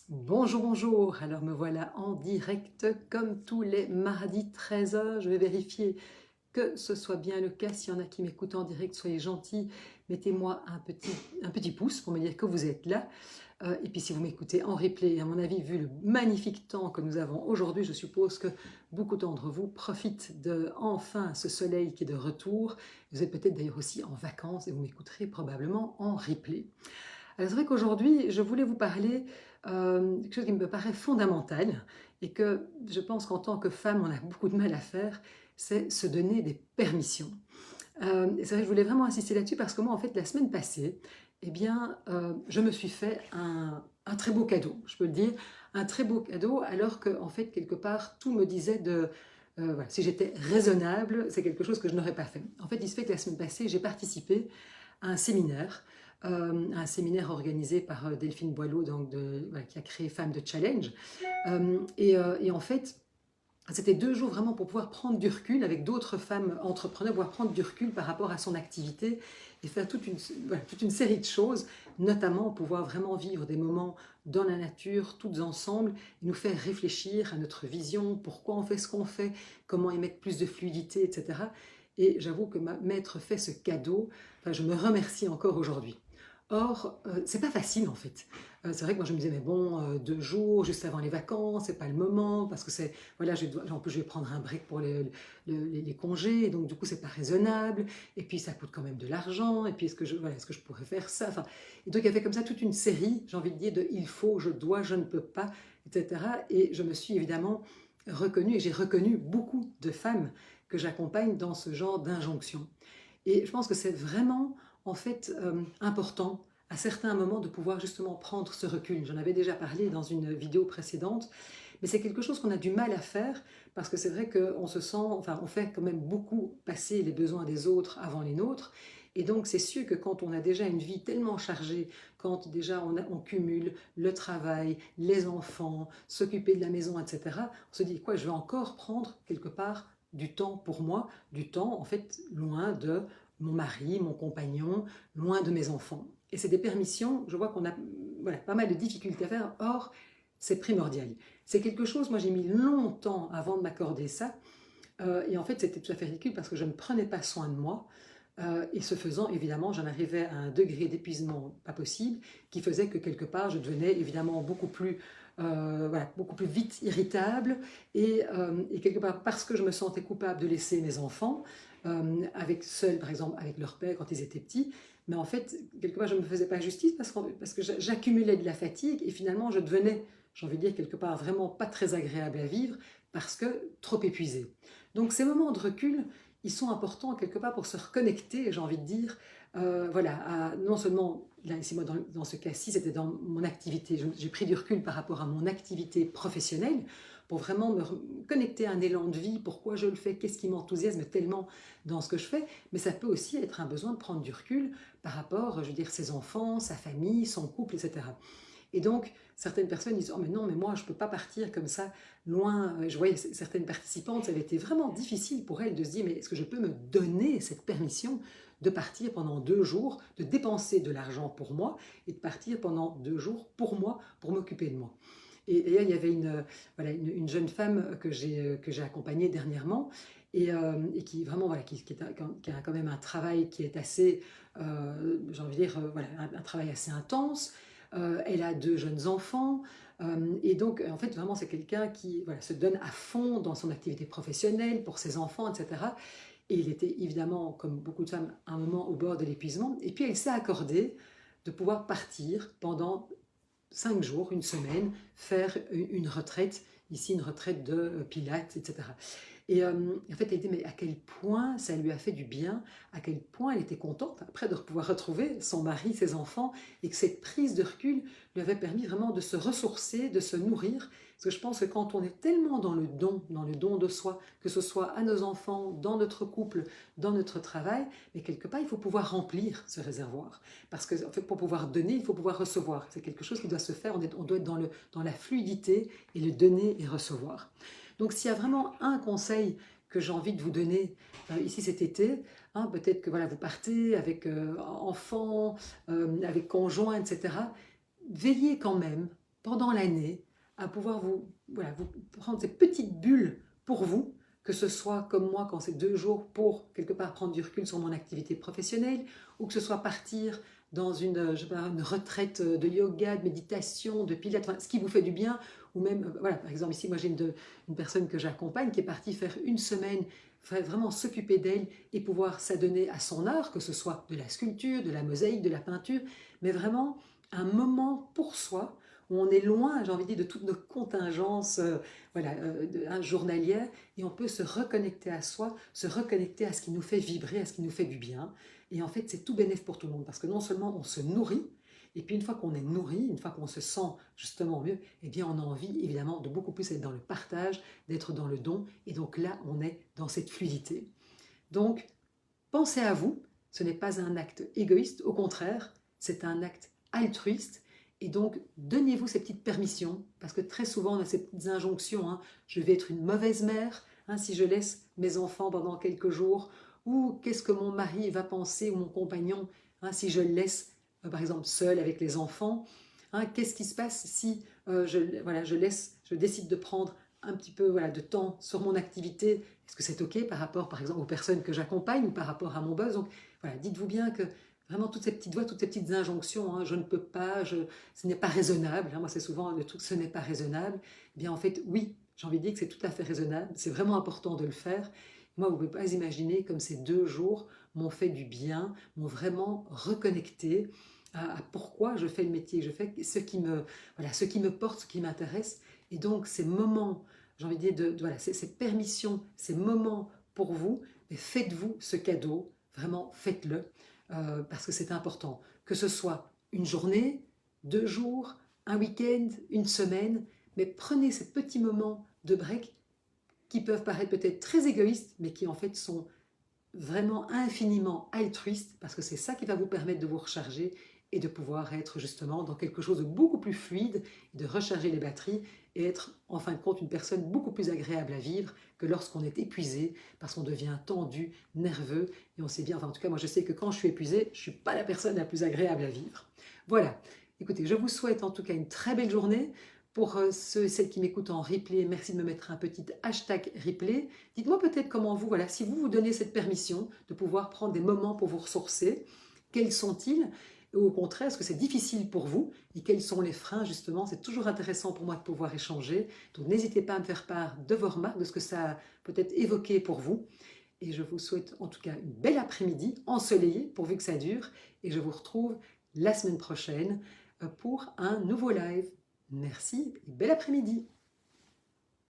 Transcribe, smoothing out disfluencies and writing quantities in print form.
Bonjour, bonjour. Alors me voilà en direct comme tous les mardis 13 h. Je vais vérifier que ce soit bien le cas. S'il y en a qui m'écoutent en direct, soyez gentils. Mettez-moi un petit pouce pour me dire que vous êtes là. Et puis si vous m'écoutez en replay, à mon avis, vu le magnifique temps que nous avons aujourd'hui, je suppose que beaucoup d'entre vous profitent de enfin ce soleil qui est de retour. Vous êtes peut-être d'ailleurs aussi en vacances et vous m'écouterez probablement en replay. Alors c'est vrai qu'aujourd'hui, je voulais vous parler quelque chose qui me paraît fondamental et que je pense qu'en tant que femme, on a beaucoup de mal à faire, c'est se donner des permissions. Et c'est vrai que je voulais vraiment insister là-dessus parce que moi, en fait, la semaine passée, eh bien, je me suis fait un très beau cadeau, je peux le dire, un très beau cadeau, alors que, en fait, quelque part, tout me disait voilà, si j'étais raisonnable, c'est quelque chose que je n'aurais pas fait. En fait, il se fait que la semaine passée, j'ai participé à un séminaire organisé par Delphine Boileau, donc voilà, qui a créé Femmes de Challenge. Et en fait, c'était 2 jours vraiment pour pouvoir prendre du recul avec d'autres femmes entrepreneurs, pouvoir prendre du recul par rapport à son activité et faire voilà, toute une série de choses, notamment pouvoir vraiment vivre des moments dans la nature, toutes ensemble, et nous faire réfléchir à notre vision, pourquoi on fait ce qu'on fait, comment y mettre plus de fluidité, etc. Et j'avoue que m'être fait ce cadeau, enfin, je me remercie encore aujourd'hui. Or, c'est pas facile en fait. C'est vrai que moi je me disais, mais bon, 2 jours juste avant les vacances, c'est pas le moment, parce que c'est, voilà, en plus je vais prendre un break pour les congés, donc du coup c'est pas raisonnable, et puis ça coûte quand même de l'argent, et puis est-ce que je pourrais faire ça, enfin, et donc il y avait comme ça toute une série, j'ai envie de dire, de il faut, je dois, je ne peux pas, etc. Et je me suis évidemment reconnue, et j'ai reconnu beaucoup de femmes que j'accompagne dans ce genre d'injonction. Et je pense que c'est vraiment, en fait, important à certains moments de pouvoir justement prendre ce recul. J'en avais déjà parlé dans une vidéo précédente, mais c'est quelque chose qu'on a du mal à faire parce que c'est vrai qu'on se sent, enfin, on fait quand même beaucoup passer les besoins des autres avant les nôtres. Et donc, c'est sûr que quand on a déjà une vie tellement chargée, quand déjà on cumule le travail, les enfants, s'occuper de la maison, etc., on se dit, quoi, je vais encore prendre quelque part du temps pour moi, du temps en fait loin de mon mari, mon compagnon, loin de mes enfants. Et c'est des permissions, je vois qu'on a voilà, pas mal de difficultés à faire, or c'est primordial. C'est quelque chose, moi j'ai mis longtemps avant de m'accorder ça, et en fait c'était tout à fait ridicule parce que je ne prenais pas soin de moi, et ce faisant, évidemment, j'en arrivais à un degré d'épuisement pas possible qui faisait que quelque part, je devenais évidemment voilà, beaucoup plus vite irritable et quelque part, parce que je me sentais coupable de laisser mes enfants seuls, par exemple, avec leur père quand ils étaient petits, mais en fait, quelque part, je ne me faisais pas justice parce que j'accumulais de la fatigue et finalement, je devenais, j'ai envie de dire, quelque part, vraiment pas très agréable à vivre parce que trop épuisée. Donc, ces moments de recul, ils sont importants quelque part pour se reconnecter, j'ai envie de dire, voilà, non seulement, là, ici, moi, dans ce cas-ci, c'était dans mon activité, j'ai pris du recul par rapport à mon activité professionnelle pour vraiment me connecter à un élan de vie, pourquoi je le fais, qu'est-ce qui m'enthousiasme tellement dans ce que je fais, mais ça peut aussi être un besoin de prendre du recul par rapport, je veux dire, ses enfants, sa famille, son couple, etc. Et donc, certaines personnes disent, oh mais non, mais moi, je ne peux pas partir comme ça, loin. Je voyais certaines participantes, ça avait été vraiment difficile pour elles de se dire, mais est-ce que je peux me donner cette permission de partir pendant 2 jours, de dépenser de l'argent pour moi et de partir pendant 2 jours pour moi, pour m'occuper de moi. Et d'ailleurs, il y avait voilà, une jeune femme que j'ai accompagnée dernièrement et qui vraiment voilà, qui a quand même un travail qui est assez, j'ai envie de dire, voilà, un travail assez intense. Elle a 2 jeunes enfants. Et donc, en fait, vraiment, c'est quelqu'un qui voilà, se donne à fond dans son activité professionnelle, pour ses enfants, etc. Et il était évidemment, comme beaucoup de femmes, à un moment au bord de l'épuisement. Et puis, elle s'est accordée de pouvoir partir pendant 5 jours, une semaine, faire une retraite, ici une retraite de pilates, etc. Et en fait, elle dit, mais à quel point ça lui a fait du bien, à quel point elle était contente après de pouvoir retrouver son mari, ses enfants, et que cette prise de recul lui avait permis vraiment de se ressourcer, de se nourrir. Parce que je pense que quand on est tellement dans le don de soi, que ce soit à nos enfants, dans notre couple, dans notre travail, mais quelque part, il faut pouvoir remplir ce réservoir. Parce que en fait, pour pouvoir donner, il faut pouvoir recevoir. C'est quelque chose qui doit se faire, on doit être dans la fluidité et le donner et recevoir. Donc s'il y a vraiment un conseil que j'ai envie de vous donner ici cet été, hein, peut-être que voilà, vous partez avec enfants, avec conjoints, etc. Veillez quand même pendant l'année à pouvoir voilà, vous prendre ces petites bulles pour vous, que ce soit comme moi quand c'est 2 jours pour quelque part prendre du recul sur mon activité professionnelle, ou que ce soit partir dans je sais pas, une retraite de yoga, de méditation, de pilates, enfin, ce qui vous fait du bien, ou même, voilà, par exemple ici, moi j'ai une personne que j'accompagne qui est partie faire une semaine, vraiment s'occuper d'elle et pouvoir s'adonner à son art, que ce soit de la sculpture, de la mosaïque, de la peinture, mais vraiment un moment pour soi, où on est loin, j'ai envie de dire, de toutes nos contingences voilà, journalières, et on peut se reconnecter à soi, se reconnecter à ce qui nous fait vibrer, à ce qui nous fait du bien. Et en fait, c'est tout bénéf pour tout le monde, parce que non seulement on se nourrit, et puis une fois qu'on est nourri, une fois qu'on se sent justement mieux, eh bien on a envie évidemment de beaucoup plus être dans le partage, d'être dans le don, et donc là on est dans cette fluidité. Donc pensez à vous, ce n'est pas un acte égoïste, au contraire, c'est un acte altruiste. Et donc, donnez-vous ces petites permissions, parce que très souvent, on a ces petites injonctions. Hein, je vais être une mauvaise mère si je laisse mes enfants pendant quelques jours, ou qu'est-ce que mon mari va penser, ou mon compagnon, si je le laisse, par exemple, seul avec les enfants. Qu'est-ce qui se passe si voilà, je décide de prendre un petit peu voilà, de temps sur mon activité? Est-ce que c'est OK par rapport, par exemple, aux personnes que j'accompagne ou par rapport à mon boss? Donc, voilà, dites-vous bien que vraiment toutes ces petites voix, toutes ces petites injonctions, je ne peux pas, ce n'est pas raisonnable. Moi, c'est souvent le truc, ce n'est pas raisonnable. Eh bien, en fait, oui, j'ai envie de dire que c'est tout à fait raisonnable. C'est vraiment important de le faire. Moi, vous ne pouvez pas imaginer comme ces 2 jours m'ont fait du bien, m'ont vraiment reconnecté à pourquoi je fais le métier. Je fais voilà, ce qui me porte, ce qui m'intéresse. Et donc, ces moments, j'ai envie de dire, voilà, ces permissions, ces moments pour vous, mais faites-vous ce cadeau, vraiment faites-le, parce que c'est important. Que ce soit une journée, 2 jours, un week-end, une semaine, mais prenez ces petits moments de break qui peuvent paraître peut-être très égoïstes, mais qui en fait sont vraiment infiniment altruistes, parce que c'est ça qui va vous permettre de vous recharger et de pouvoir être justement dans quelque chose de beaucoup plus fluide, de recharger les batteries et être en fin de compte une personne beaucoup plus agréable à vivre que lorsqu'on est épuisé, parce qu'on devient tendu, nerveux, et on sait bien, enfin en tout cas moi je sais que quand je suis épuisé, je ne suis pas la personne la plus agréable à vivre. Voilà, écoutez, je vous souhaite en tout cas une très belle journée. Pour ceux et celles qui m'écoutent en replay, merci de me mettre un petit hashtag replay. Dites-moi peut-être comment vous, voilà, si vous vous donnez cette permission de pouvoir prendre des moments pour vous ressourcer, quels sont-ils? Ou au contraire, est-ce que c'est difficile pour vous? Et quels sont les freins justement? C'est toujours intéressant pour moi de pouvoir échanger. Donc n'hésitez pas à me faire part de vos remarques, de ce que ça a peut-être évoqué pour vous. Et je vous souhaite en tout cas une belle après-midi ensoleillée, pourvu que ça dure. Et je vous retrouve la semaine prochaine pour un nouveau live. Merci et bel après-midi.